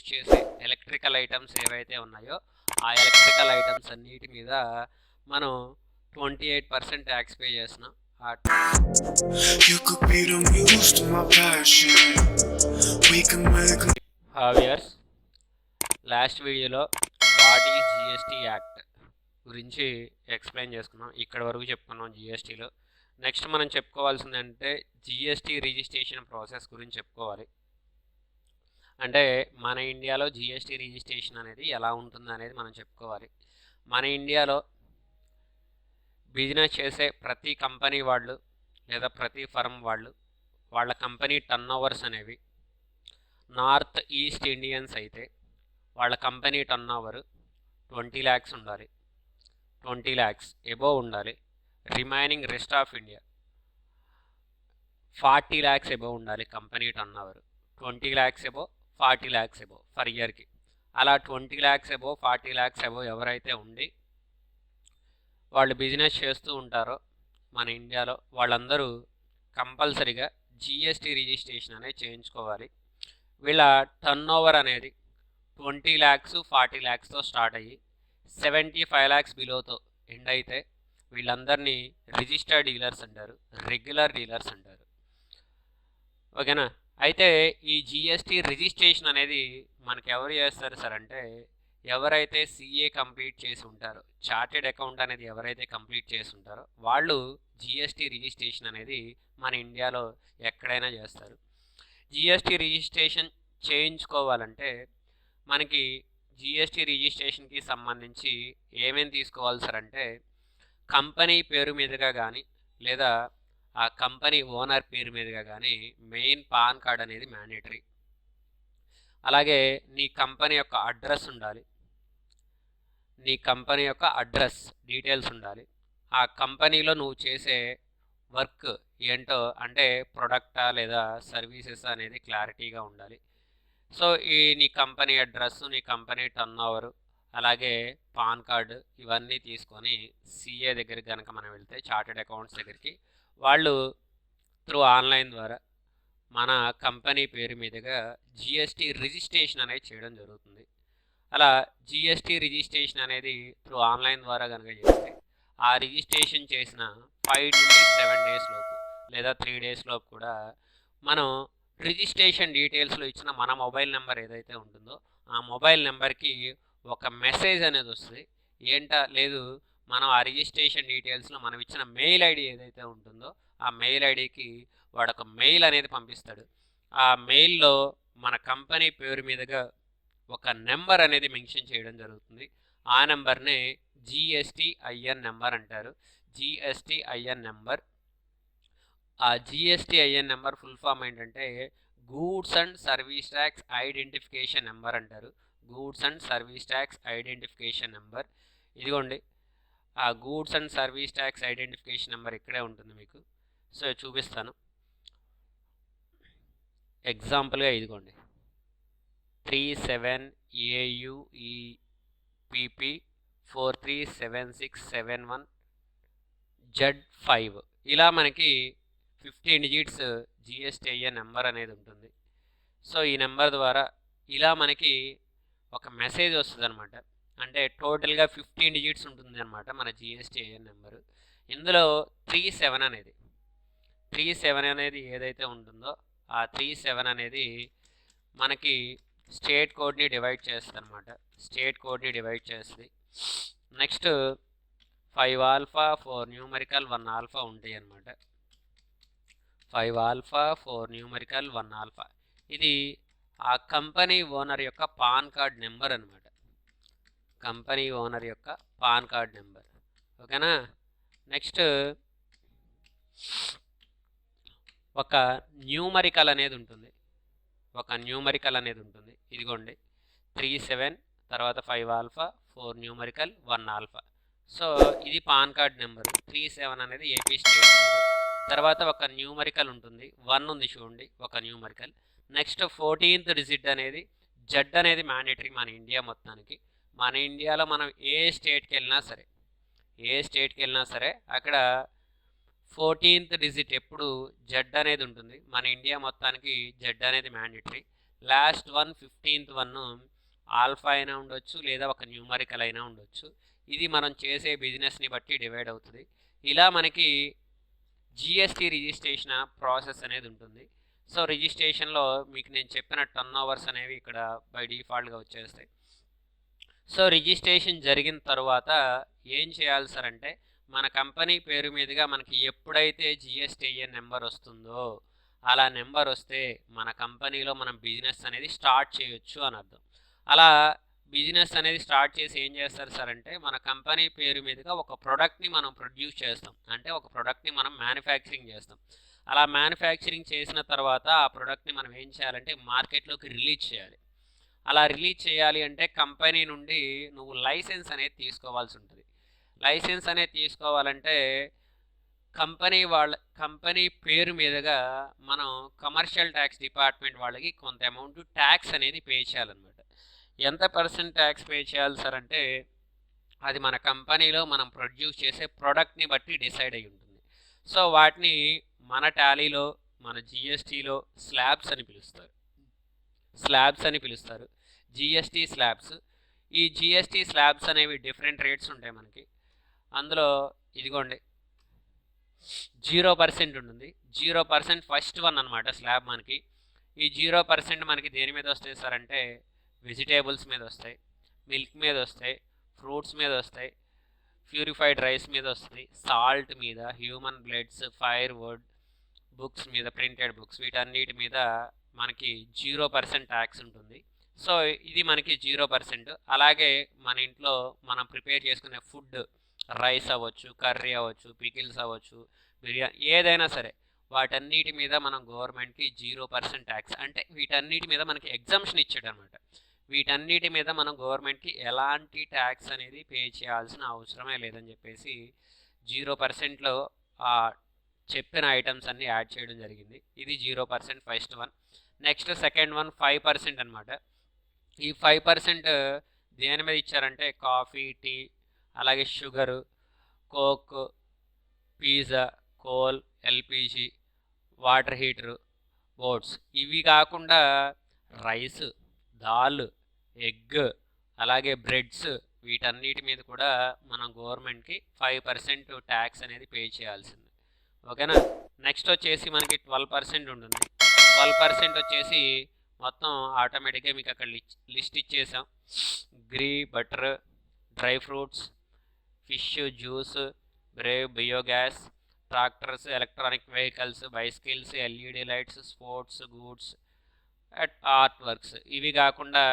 Use చేసే electrical items ఏవైతే ఉన్నాయో ఆ ఎలక్ట్రికల్ ఐటమ్స్ అన్నిటి మీద మనం 28% ట్యాక్స్ పే చేస్తున్నాం. హావియర్స్ లాస్ట్ వీడియోలో వాట్ ఈజ్ జిఎస్టీ యాక్ట్ గురించి ఎక్స్ప్లెయిన్ చేసుకున్నాం. ఇక్కడ వరకు చెప్పుకున్నాం జిఎస్టీలో. నెక్స్ట్ మనం చెప్పుకోవాల్సింది అంటే జిఎస్టీ రిజిస్ట్రేషన్ ప్రాసెస్ గురించి చెప్పుకోవాలి. అంటే మన ఇండియాలో జిఎస్టీ రిజిస్ట్రేషన్ అనేది ఎలా ఉంటుంది అనేది మనం చెప్పుకోవాలి. మన ఇండియాలో బిజినెస్ చేసే ప్రతి కంపెనీ వాళ్ళు లేదా ప్రతి ఫర్మ్ వాళ్ళు వాళ్ళ కంపెనీ టర్న్ ఓవర్స్ అనేవి నార్త్ ఈస్ట్ ఇండియన్స్ అయితే వాళ్ళ కంపెనీ టర్న్ ఓవర్ 20 lakhs ఉండాలి, 20 lakhs ఎబోవ్ ఉండాలి. Remaining rest of India 40 lakhs above ఉండాలి company turnover. 20 lakhs above, 40 lakhs above for ఇయర్కి. అలా 20 lakhs ఎబోవ్, 40 lakhs ఎబోవ్ ఎవరైతే ఉండి వాళ్ళు బిజినెస్ చేస్తూ ఉంటారో మన ఇండియాలో వాళ్ళందరూ కంపల్సరీగా జిఎస్టీ రిజిస్ట్రేషన్ అనేది చేయించుకోవాలి. వీళ్ళ టర్న్ ఓవర్ అనేది 20 lakhs, 40 lakhsతో స్టార్ట్ అయ్యి 75 lakhs బిలోతో ఎండ్ అయితే వీళ్ళందరినీ రిజిస్టర్డ్ డీలర్స్ అంటారు, రెగ్యులర్ డీలర్స్ అంటారు. ఓకేనా? అయితే ఈ జిఎస్టీ రిజిస్ట్రేషన్ అనేది మనకు ఎవరు చేస్తారు సార్ అంటే ఎవరైతే సిఏ కంప్లీట్ చేసి ఉంటారో, చార్టెడ్ అకౌంట్ అనేది ఎవరైతే కంప్లీట్ చేసి ఉంటారో వాళ్ళు జిఎస్టీ రిజిస్ట్రేషన్ అనేది మన ఇండియాలో ఎక్కడైనా చేస్తారు. జిఎస్టీ రిజిస్ట్రేషన్ చేయించుకోవాలంటే మనకి జిఎస్టీ రిజిస్ట్రేషన్కి సంబంధించి ఏమేమి తీసుకోవాలి సార్ అంటే కంపెనీ పేరు మీదుగా కానీ లేదా ఆ కంపెనీ ఓనర్ పేరు మీదుగా కానీ మెయిన్ పాన్ కార్డ్ అనేది మ్యాండేటరీ. అలాగే నీ కంపెనీ యొక్క అడ్రస్ ఉండాలి, నీ కంపెనీ యొక్క అడ్రస్ డీటెయిల్స్ ఉండాలి. ఆ కంపెనీలో నువ్వు చేసే వర్క్ ఏంటో అంటే ప్రొడక్టా లేదా సర్వీసెస్ అనేది క్లారిటీగా ఉండాలి. సో ఈ నీ కంపెనీ అడ్రస్, నీ కంపెనీ టర్న్ ఓవర్, అలాగే పాన్ కార్డు ఇవన్నీ తీసుకొని సిఏ దగ్గరికి కనుక మనం వెళ్తే చార్టెడ్ అకౌంట్స్ దగ్గరికి వాళ్ళు త్రూ ఆన్లైన్ ద్వారా మన కంపెనీ పేరు మీదుగా జిఎస్టీ రిజిస్ట్రేషన్ అనేది చేయడం జరుగుతుంది. అలా జిఎస్టీ రిజిస్ట్రేషన్ అనేది త్రూ ఆన్లైన్ ద్వారా కనుక చేస్తే ఆ రిజిస్ట్రేషన్ చేసిన 5 నుండి 7 days లోపు లేదా 3 days లోపు కూడా మనం రిజిస్ట్రేషన్ డీటెయిల్స్లో ఇచ్చిన మన మొబైల్ నెంబర్ ఏదైతే ఉంటుందో ఆ మొబైల్ నెంబర్కి ఒక మెసేజ్ అనేది వస్తుంది. లేదు మనం ఆ రిజిస్ట్రేషన్ డీటెయిల్స్లో మనం ఇచ్చిన మెయిల్ ఐడి ఏదైతే ఉంటుందో ఆ మెయిల్ ఐడికి వాడు ఒక మెయిల్ అనేది పంపిస్తాడు. ఆ మెయిల్లో మన కంపెనీ పేరు మీదుగా ఒక నెంబర్ అనేది మెన్షన్ చేయడం జరుగుతుంది. ఆ నెంబర్నే జిఎస్టిఐఎన్ నెంబర్ అంటారు. GSTIN number. ఆ జిఎస్టిఐఎన్ నెంబర్ ఫుల్ ఫామ్ ఏంటంటే goods and service tax identification number అంటారు. Goods and service tax identification number. ఇదిగోండి ఆ goods and service tax identification number ఇక్కడే ఉంటుంది మీకు. సో చూపిస్తాను. ఎగ్జాంపుల్గా ఇదిగోండి 37AUEPP 437671Z5 ఇలా మనకి 15 digits జిఎస్టిఐఎన్ నెంబర్ అనేది ఉంటుంది. సో ఈ నెంబర్ ద్వారా ఇలా మనకి ఒక మెసేజ్ వస్తుంది అనమాట. అంటే టోటల్గా 15 digits ఉంటుంది అనమాట మన జిఎస్టిఐఎన్ నెంబరు. ఇందులో 37 అనేది ఏదైతే ఉంటుందో ఆ 37 అనేది మనకి స్టేట్ కోడ్ని డివైడ్ చేస్తుంది అనమాట. స్టేట్ కోడ్ని డివైడ్ చేస్తుంది. నెక్స్ట్ 5 ఆల్ఫా 4 న్యూమరికల్ 1 ఆల్ఫా ఉంటాయి అనమాట. 5 ఆల్ఫా 4 న్యూమరికల్ 1 ఆల్ఫా ఇది ఆ కంపెనీ ఓనర్ యొక్క పాన్ కార్డ్ నెంబర్ అనమాట. కంపెనీ ఓనర్ యొక్క పాన్ కార్డ్ నెంబర్. ఓకేనా? నెక్స్ట్ ఒక న్యూమరికల్ అనేది ఉంటుంది. ఇదిగోండి 37 తర్వాత 5 ఆల్ఫా 4 న్యూమరికల్ 1 ఆల్ఫా. సో ఇది పాన్ కార్డ్ నెంబర్. 37 అనేది ఏపీ స్టేట్ కోడ్. తర్వాత ఒక న్యూమరికల్ ఉంటుంది, 1 ఉంది చూడండి ఒక న్యూమరికల్. నెక్స్ట్ 14th digit అనేది జెడ్ అనేది మ్యాండేటరీ మన ఇండియా మొత్తానికి. మన ఇండియాలో మనం ఏ స్టేట్కి వెళ్ళినా సరే అక్కడ 14th digit ఎప్పుడు జెడ్ అనేది ఉంటుంది. మన ఇండియా మొత్తానికి జెడ్ అనేది mandatory. Last one 15th one alpha అయినా ఉండొచ్చు, లేదా ఒక న్యూమరికల్ అయినా ఉండొచ్చు. ఇది మనం చేసే బిజినెస్ని బట్టి డివైడ్ అవుతుంది. ఇలా మనకి జిఎస్టీ రిజిస్ట్రేషన్ ప్రాసెస్ అనేది ఉంటుంది. సో రిజిస్ట్రేషన్లో మీకు నేను చెప్పిన టర్న్ ఓవర్స్ అనేవి ఇక్కడ బై డిఫాల్ట్గా వచ్చేస్తాయి. సో రిజిస్ట్రేషన్ జరిగిన తర్వాత ఏం చేయాలి సార్ అంటే, మన కంపెనీ పేరు మీదుగా మనకి ఎప్పుడైతే జిఎస్టీఐఎన్ నెంబర్ వస్తుందో, అలా నెంబర్ వస్తే మన కంపెనీలో మనం బిజినెస్ అనేది స్టార్ట్ చేయొచ్చు అని అర్థం. అలా బిజినెస్ అనేది స్టార్ట్ చేసి ఏం చేస్తారు సార్ అంటే, మన కంపెనీ పేరు మీదుగా ఒక ప్రోడక్ట్ని మనం ప్రొడ్యూస్ చేస్తాం. అంటే ఒక ప్రోడక్ట్ని మనం మ్యానుఫ్యాక్చరింగ్ చేస్తాం. అలా మ్యానుఫ్యాక్చరింగ్ చేసిన తర్వాత ఆ ప్రోడక్ట్ని మనం ఏం చేయాలంటే మార్కెట్లోకి రిలీజ్ చేయాలి. అలా రిలీజ్ చేయాలి అంటే కంపెనీ నుండి నువ్వు లైసెన్స్ అనేది తీసుకోవాల్సి ఉంటుంది. లైసెన్స్ అనేది తీసుకోవాలంటే కంపెనీ పేరు మీదుగా మనం కమర్షియల్ ట్యాక్స్ డిపార్ట్మెంట్ వాళ్ళకి కొంత అమౌంట్ ట్యాక్స్ అనేది పే చేయాలన్నమాట. ఎంత పర్సెంట్ ట్యాక్స్ పే చేయాలి సార్ అంటే, అది మన కంపెనీలో మనం ప్రొడ్యూస్ చేసే ప్రోడక్ట్ని బట్టి డిసైడ్ అయి ఉంటుంది. సో వాటిని మన టాలీలో, మన జిఎస్టీలో స్లాబ్స్ అని పిలుస్తారు. GST slabs. ఈ జిఎస్టీ స్లాబ్స్ అనేవి డిఫరెంట్ రేట్స్ ఉంటాయి మనకి. అందులో ఇదిగోండి 0% ఉంటుంది. 0% ఫస్ట్ వన్ అనమాట స్లాబ్ మనకి. ఈ 0% మనకి దేని మీద వస్తాయి సార్ అంటే, వెజిటేబుల్స్ మీద వస్తాయి, మిల్క్ మీద వస్తాయి, ఫ్రూట్స్ మీద వస్తాయి, ప్యూరిఫైడ్ రైస్ మీద వస్తుంది, సాల్ట్ మీద, human bloods, fire wood, books మీద, ప్రింటెడ్ బుక్స్, వీటన్నిటి మీద మనకి 0% ట్యాక్స్ ఉంటుంది. సో ఇది మనకి 0%. అలాగే మన ఇంట్లో మనం ప్రిపేర్ చేసుకునే ఫుడ్, రైస్ అవ్వచ్చు, కర్రీ అవ్వచ్చు, పికిల్స్ అవ్వచ్చు, బిర్యానీ, ఏదైనా సరే వాటన్నిటి మీద మనం గవర్నమెంట్కి 0% ట్యాక్స్, అంటే వీటన్నిటి మీద మనకి ఎగ్జంప్షన్ ఇచ్చాడు అనమాట. వీటన్నిటి మీద మనం గవర్నమెంట్కి ఎలాంటి ట్యాక్స్ అనేది పే చేయాల్సిన అవసరమే లేదని చెప్పేసి 0%లో చెప్పిన ఐటమ్స్ అన్నీ యాడ్ చేయడం జరిగింది. ఇది 0% first one. Next second one 5% అనమాట. ఈ 5% దేని మీద ఇచ్చారంటే, కాఫీ, టీ, అలాగే sugar, coke, pizza, coal, LPG, water heater, boats, ఇవి కాకుండా రైస్, దాల్, ఎగ్, అలాగే బ్రెడ్స్, వీటన్నిటి మీద కూడా మనం గవర్నమెంట్కి 5% ట్యాక్స్ అనేది పే చేయాల్సింది. ఓకేనా. నెక్స్ట్ వచ్చేసి మనకి 12% ఉంటుంది. 12% వచ్చేసి మొత్తం ఆటోమేటిక్గా మీకు అక్కడ లిస్ట్ ఇచ్చేసాం. గ్రీ, butter, dry fruits, fish, juice, బ్రేవ్, biogas, tractors, electronic vehicles, bicycles, LED lights, sports goods, art works, ఇవి కాకుండా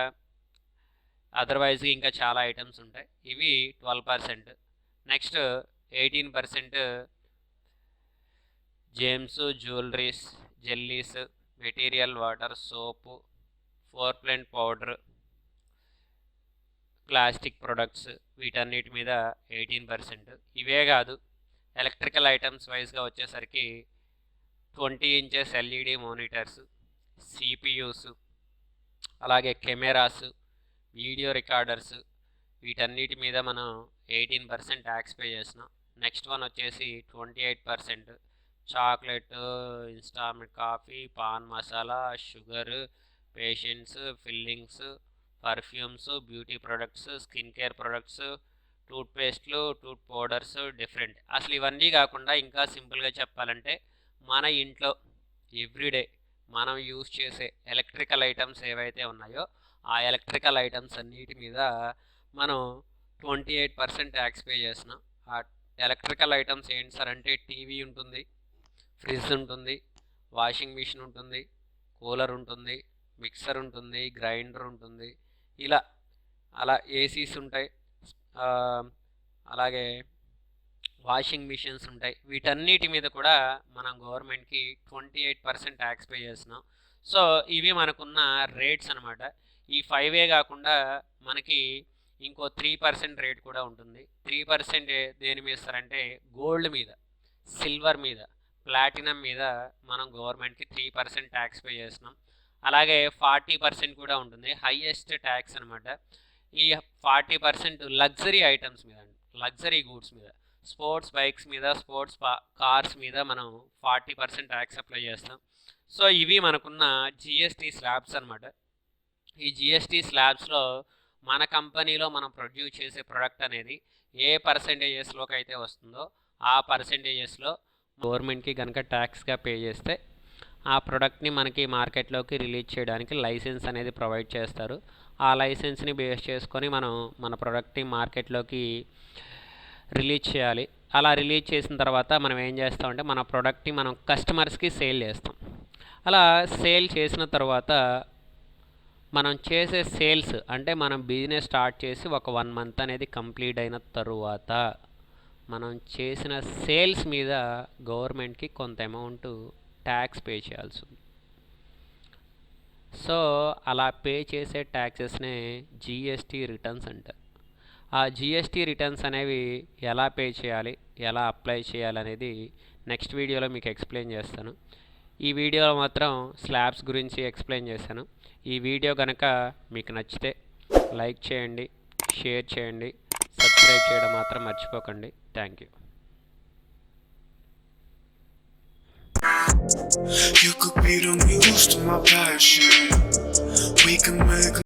అదర్వైజ్ ఇంకా చాలా ఐటమ్స్ ఉంటాయి. ఇవి 12%. Next 18% gems, jewelleries, jellies, material, water, soap, ఫోర్ప్లెంట్ పౌడర్, ప్లాస్టిక్ ప్రొడక్ట్స్, వీటన్నిటి మీద 18%. ఇవే కాదు, ఎలక్ట్రికల్ ఐటమ్స్ వైజ్గా వచ్చేసరికి 20 ఇంచెస్ ఎల్ఈడి మానిటర్స్, సిపియూస్, అలాగే కెమెరాస్, వీడియో రికార్డర్స్, వీటన్నిటి మీద మనం 18% ట్యాక్స్ పే చేసినాం. నెక్స్ట్ వన్ వచ్చేసి 28%. Chocolate, instant coffee, pan masala, sugar, patients, fillings, perfumes, beauty products, skin care products, టూత్పేస్ట్లు, టూత్ పౌడర్స్, డిఫరెంట్. అసలు ఇవన్నీ కాకుండా ఇంకా సింపుల్గా చెప్పాలంటే, మన ఇంట్లో ఎవ్రీడే మనం యూజ్ చేసే ఎలక్ట్రికల్ ఐటమ్స్ ఏవైతే ఉన్నాయో ఆ ఎలక్ట్రికల్ ఐటమ్స్ అన్నిటి మీద మనం 28% ట్యాక్స్ పే చేస్తున్నాం. ఆ ఎలక్ట్రికల్ ఐటమ్స్ ఏంటి సార్ అంటే, టీవీ ఉంటుంది, ఫ్రిడ్జ్ ఉంటుంది, వాషింగ్ మిషన్ ఉంటుంది, కూలర్ ఉంటుంది, మిక్సర్ ఉంటుంది, గ్రైండర్ ఉంటుంది, అలా ఏసీస్ ఉంటాయి, అలాగే వాషింగ్ మిషన్స్ ఉంటాయి. వీటన్నిటి మీద కూడా మనం గవర్నమెంట్కి 28% ట్యాక్స్ పే చేస్తున్నాం. సో ఇవి మనకున్న రేట్స్ అనమాట. ఈ 5 కాకుండా మనకి ఇంకో 3% రేట్ కూడా ఉంటుంది. 3% దేని మీద ఇస్తారంటే, గోల్డ్ మీద, సిల్వర్ మీద, ప్లాటినం మీద మనం గవర్నమెంట్కి 3% ట్యాక్స్ పే చేస్తున్నాం. అలాగే 40% కూడా ఉంటుంది, హైయెస్ట్ ట్యాక్స్ అనమాట. ఈ 40% లగ్జరీ ఐటమ్స్ మీద, లగ్జరీ గూడ్స్ మీద. స్పోర్ట్స్ బైక్స్ మీద, స్పోర్ట్స్ కార్స్ మీద మనం 40% ట్యాక్స్ అప్లై చేస్తాం. సో ఇవి మనకున్న జిఎస్టీ స్లాబ్స్ అనమాట. ఈ జిఎస్టీ స్లాబ్స్లో మన కంపెనీలో మనం ప్రొడ్యూస్ చేసే ప్రొడక్ట్ అనేది ఏ పర్సెంటేజెస్లోకి అయితే వస్తుందో ఆ పర్సెంటేజెస్లో గవర్నమెంట్కి కనుక ట్యాక్స్గా పే చేస్తే ఆ ప్రోడక్ట్ని మనకి మార్కెట్లోకి రిలీజ్ చేయడానికి లైసెన్స్ అనేది ప్రొవైడ్ చేస్తారు. ఆ లైసెన్స్ని బేస్ చేసుకొని మనం మన ప్రోడక్ట్ని మార్కెట్లోకి రిలీజ్ చేయాలి. అలా రిలీజ్ చేసిన తర్వాత మనం ఏం చేస్తామంటే మన ప్రోడక్ట్ని మనం కస్టమర్స్కి సేల్ చేస్తాం. అలా సేల్ చేసిన తర్వాత మనం చేసే సేల్స్ అంటే మనం బిజినెస్ స్టార్ట్ చేసి ఒక 1 మంత్ అనేది కంప్లీట్ అయిన తరువాత మనం చేసిన సేల్స్ మీద గవర్నమెంట్కి కొంత అమౌంట్ ట్యాక్స్ పే చేయాల్సి ఉంది. సో అలా పే చేసే ట్యాక్సెస్నే జిఎస్టీ రిటర్న్స్ అంటారు. ఆ జిఎస్టీ రిటర్న్స్ అనేవి ఎలా పే చేయాలి, ఎలా అప్లై చేయాలి అనేది నెక్స్ట్ వీడియోలో మీకు ఎక్స్ప్లెయిన్ చేస్తాను. ఈ వీడియోలో మాత్రం స్లాబ్స్ గురించి ఎక్స్ప్లెయిన్ చేశాను. ఈ వీడియో కనుక మీకు నచ్చితే లైక్ చేయండి, షేర్ చేయండి, సబ్స్క్రైబ్ చేయడం మాత్రం మర్చిపోకండి. Thank you. You could be the muse to my passion. We can make